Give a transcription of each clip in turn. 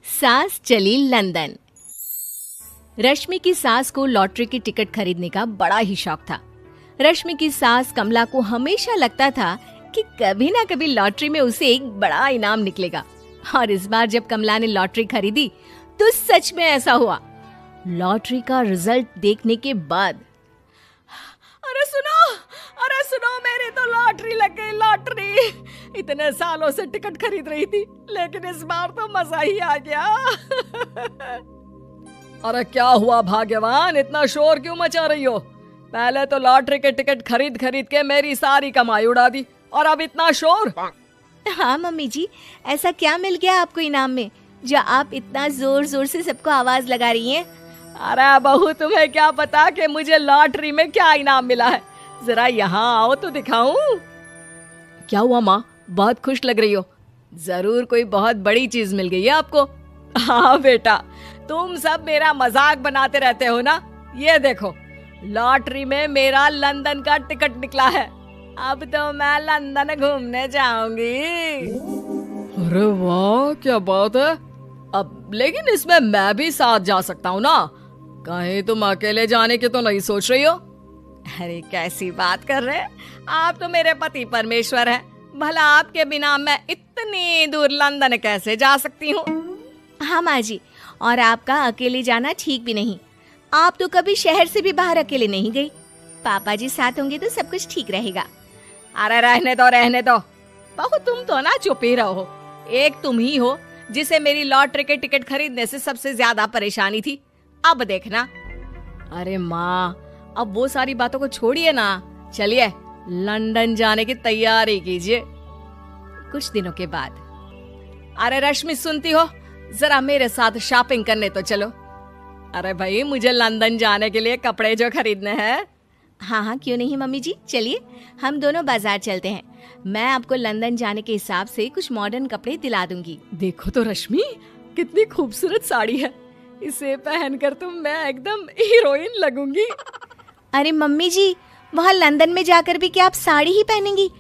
सास चली लंदन। रश्मि की सास को लॉटरी की टिकट खरीदने का बड़ा ही शौक था। रश्मि की सास कमला को हमेशा लगता था कि कभी ना कभी लॉटरी में उसे एक बड़ा इनाम निकलेगा। और इस बार जब कमला ने लॉटरी खरीदी तो सच में ऐसा हुआ। लॉटरी का रिजल्ट देखने के बाद अरे सुनो मेरी तो लॉटरी लग गई, लॉटरी। इतने सालों से टिकट खरीद रही थी लेकिन इस बार तो मजा ही आ गया। अरे क्या हुआ भाग्यवान, इतना शोर क्यों मचा रही हो? पहले तो लॉटरी के टिकट खरीद खरीद के मेरी सारी कमाई उड़ा दी और अब इतना शोर। हाँ मम्मी जी, ऐसा क्या मिल गया आपको इनाम में जो आप इतना जोर जोर से सबको आवाज लगा रही हैं? अरे बहू, तुम्हें क्या पता कि मुझे लॉटरी में क्या इनाम मिला है? जरा यहाँ आओ तो दिखाऊं। क्या हुआ माँ, बहुत खुश लग रही हो? जरूर कोई बहुत बड़ी चीज मिल गई है आपको। हाँ बेटा, तुम सब मेरा मजाक बनाते रहते हो ना। ये देखो, लॉटरी में मेरा लंदन का टिकट निकला है। अब तो मैं लंदन घूमने जाऊंगी। अरे वाह, क्या बात है। अब लेकिन इसमें मैं भी साथ जा सकता हूँ ना? कहीं तुम अकेले जाने की तो नहीं सोच रही हो? अरे कैसी बात कर रहे हैं आप, तो मेरे पति परमेश्वर हैं। भला आपके बिना मैं इतनी दूर लंदन कैसे जा सकती हूँ? हाँ माँ जी, और आपका अकेले जाना ठीक भी नहीं। आप तो कभी शहर से भी बाहर अकेले नहीं गई। पापा जी साथ होंगे तो सब कुछ ठीक रहेगा। अरे रहने दो बहू, तुम तो ना चुप ही रहो। एक तुम ही हो जिसे मेरी लॉटरी के टिकट खरीदने से सबसे ज्यादा परेशानी थी। अब देखना। अरे माँ, अब वो सारी बातों को छोड़िए ना, चलिए लंदन जाने की तैयारी कीजिए। कुछ दिनों के बाद, अरे रश्मि सुनती हो, जरा मेरे साथ शॉपिंग करने तो चलो। अरे भाई, मुझे लंदन जाने के लिए कपड़े जो खरीदने हैं। हाँ हाँ, क्यों नहीं मम्मी जी, चलिए हम दोनों बाजार चलते हैं। मैं आपको लंदन जाने के हिसाब से कुछ मॉडर्न कपड़े दिला दूंगी। देखो तो रश्मि, कितनी खूबसूरत साड़ी है। इसे पहनकर तो मैं एकदम हीरोइन लगूंगी। अरे मम्मी जी, वहाँ लंदन में जाकर भी क्या आप साड़ी ही पहनेंगी?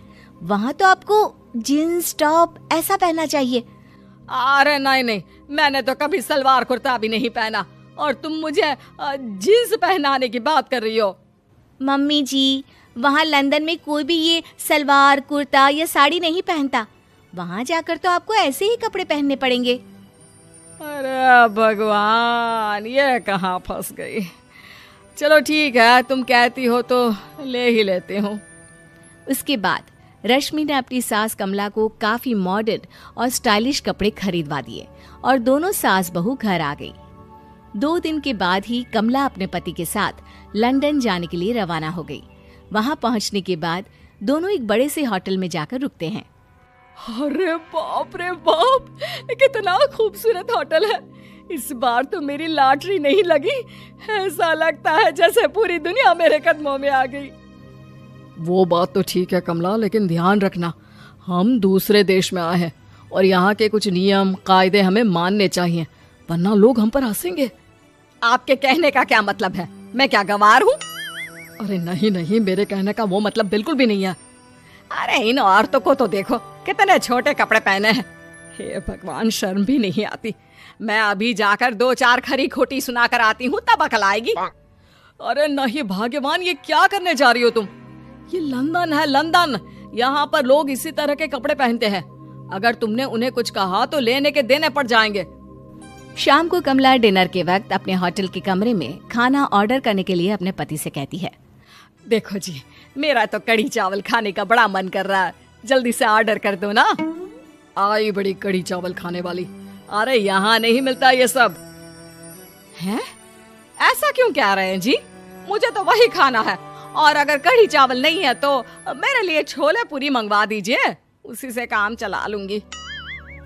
वहाँ तो आपको जीन्स टॉप ऐसा पहनना चाहिए। अरे नहीं, मैंने तो कभी सलवार कुर्ता भी नहीं पहना और तुम मुझे जीन्स पहनाने की बात कर रही हो। मम्मी जी, वहाँ लंदन में कोई भी ये सलवार कुर्ता या साड़ी नहीं पहनता। वहाँ जाकर तो आपको ऐसे ही कपड़े पहनने पड़ेंगे। अरे भगवान, ये कहाँ फंस गई। चलो ठीक है, तुम कहती हो तो ले ही लेती हूँ। उसके बाद रश्मि ने अपनी सास कमला को काफी मॉडर्न और स्टाइलिश कपड़े खरीदवा दिए और दोनों सास बहू घर आ गई। 2 दिन के बाद ही कमला अपने पति के साथ लंदन जाने के लिए रवाना हो गई। वहां पहुंचने के बाद दोनों एक बड़े से होटल में जाकर रुकते हैं। अरे बाप रे बाप, कितना खूबसूरत होटल है। इस बार तो मेरी लॉटरी नहीं लगी। ऐसा लगता है जैसे पूरी दुनिया मेरे कदमों में आ गई। वो बात तो ठीक है कमला, लेकिन ध्यान रखना, हम दूसरे देश में आए हैं और यहाँ के कुछ नियम कायदे हमें मानने चाहिए, वरना लोग हम पर हंसेंगे। आपके कहने का क्या मतलब है? मैं क्या गंवार हूँ? अरे नहीं, मेरे कहने का वो मतलब बिल्कुल भी नहीं है। अरे इन औरतों को तो देखो, कितने छोटे कपड़े पहने हैं। हे भगवान, शर्म भी नहीं आती। मैं अभी जाकर 2-4 खरी खोटी सुना कर आती हूँ, तब अकल आएगी। अरे नहीं भाग्यवान, ये क्या करने जा रही हो तुम? ये लंदन है, लंदन। यहाँ पर लोग इसी तरह के कपड़े पहनते हैं। अगर तुमने उन्हें कुछ कहा तो लेने के देने पड़ जाएंगे। शाम को कमला डिनर के वक्त अपने होटल के कमरे में खाना ऑर्डर करने के लिए अपने पति से कहती है, देखो जी, मेरा तो कढ़ी चावल खाने का बड़ा मन कर रहा है, जल्दी से ऑर्डर कर दो ना। आई बड़ी कढ़ी चावल खाने वाली। अरे यहाँ नहीं मिलता ये सब। हैं? ऐसा क्यों कह रहे हैं जी? मुझे तो वही खाना है, और अगर कढ़ी चावल नहीं है तो मेरे लिए छोले पूरी मंगवा दीजिए, उसी से काम चला लूंगी।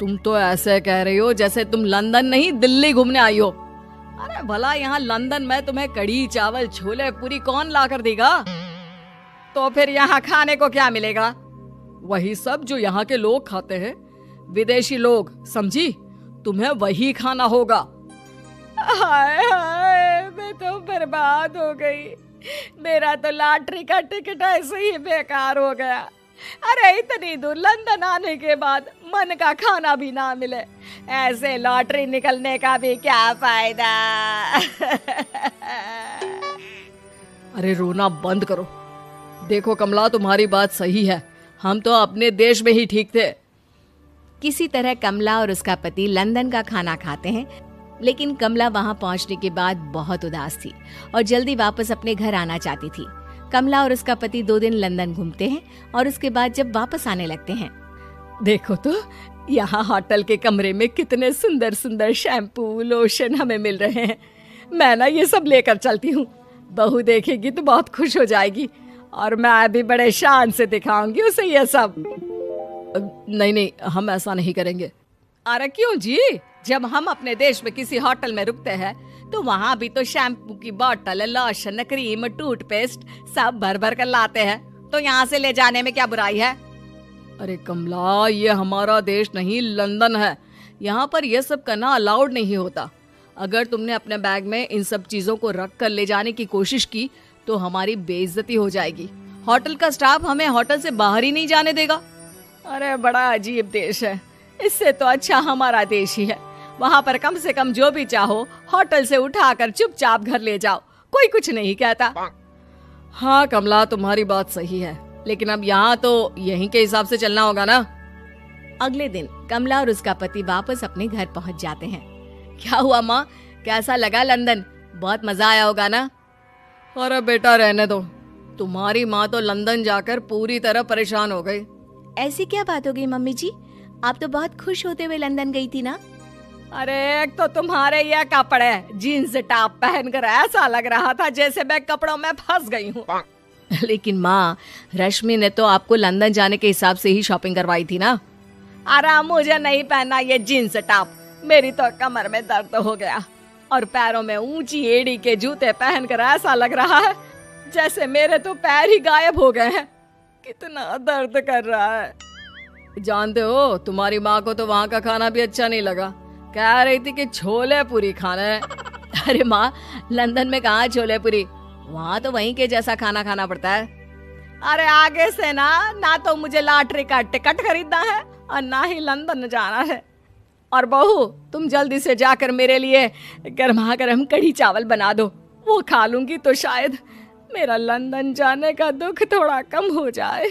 तुम तो ऐसे कह रही हो जैसे तुम लंदन नहीं दिल्ली घूमने आई हो। अरे भला यहाँ लंदन में तुम्हें कढ़ी चावल छोले पूरी कौन ला कर देगा? तो फिर यहाँ खाने को क्या मिलेगा? वही सब जो यहाँ के लोग खाते हैं, विदेशी लोग, समझी? तुम्हें वही खाना होगा। हाय हाय, मैं तो बर्बाद हो गई। मेरा तो लॉटरी का टिकट ऐसे ही बेकार हो गया। अरे इतनी दूर लंदन आने के बाद मन का खाना भी ना मिले, ऐसे लॉटरी निकलने का भी क्या फायदा। अरे रोना बंद करो। देखो कमला, तुम्हारी बात सही है, हम तो अपने देश में ही ठीक थे। किसी तरह कमला और उसका पति लंदन का खाना खाते हैं, लेकिन कमला वहां पहुंचने के बाद बहुत उदास थी और जल्दी वापस अपने घर आना चाहती थी। कमला और उसका पति 2 दिन लंदन घूमते हैं और उसके बाद जब वापस आने लगते हैं, देखो तो यहाँ होटल के कमरे में कितने सुंदर सुंदर शैम्पू लोशन हमें मिल रहे हैं। मैं ना ये सब लेकर चलती हूँ, बहू देखेगी तो बहुत खुश हो जाएगी और मैं भी बड़े शान से दिखाऊंगी उसे ये सब। नहीं नहीं, हम ऐसा नहीं करेंगे। अरे क्यों जी, जब हम अपने देश में किसी होटल में रुकते हैं तो वहाँ भी तो शैम्पू की बोतल, लोशन, क्रीम, टूथपेस्ट सब भर भर कर लाते हैं, तो यहाँ से ले जाने में क्या बुराई है। अरे कमला, ये हमारा देश नहीं लंदन है, यहाँ पर यह सब करना अलाउड नहीं होता। अगर तुमने अपने बैग में इन सब चीजों को रख कर ले जाने की कोशिश की तो हमारी बेइज्जती हो जाएगी। होटल का स्टाफ हमें होटल से बाहर ही नहीं जाने देगा। अरे बड़ा अजीब देश है, इससे तो अच्छा हमारा देश ही है। वहाँ पर कम से कम जो भी चाहो होटल से उठाकर चुपचाप घर ले जाओ, कोई कुछ नहीं कहता। हाँ कमला, तुम्हारी बात सही है, लेकिन अब यहाँ तो यहीं के हिसाब से चलना होगा ना। अगले दिन कमला और उसका पति वापस अपने घर पहुंच जाते हैं। क्या हुआ माँ, कैसा लगा लंदन? बहुत मजा आया होगा ना? अरे बेटा रहने दो, तुम्हारी माँ तो लंदन जाकर पूरी तरह परेशान हो गई। ऐसी क्या बात हो गई मम्मी जी? आप तो बहुत खुश होते हुए लंदन गई थी ना? अरे एक तो तुम्हारे ये कपड़े, जीन्स टॉप पहनकर ऐसा लग रहा था जैसे मैं कपड़ों में फंस गई हूँ। लेकिन माँ, रश्मि ने तो आपको लंदन जाने के हिसाब से ही शॉपिंग करवाई थी ना? अरे मुझे नहीं पहनना ये जीन्स टॉप, मेरी तो कमर में दर्द हो गया और पैरों में ऊंची एड़ी के जूते पहनकर ऐसा लग रहा है जैसे मेरे तो पैर ही गायब हो गए हैं। कितना दर्द कर रहा है। जानते हो, तुम्हारी माँ को तो वहाँ का खाना भी अच्छा नहीं लगा, कह रही थी कि छोले पूरी खाना है। अरे माँ, लंदन में कहाँ छोले पूरी, वहाँ तो वहीं के जैसा खाना खाना पड़ता है। अरे आगे से ना तो मुझे लॉटरी का टिकट खरीदना है और ना ही लंदन जाना है। और बहू, तुम जल्दी से जाकर मेरे लिए गर्मा गर्म कढ़ी चावल बना दो, वो खा लूंगी तो शायद मेरा लंदन जाने का दुख थोड़ा कम हो जाए।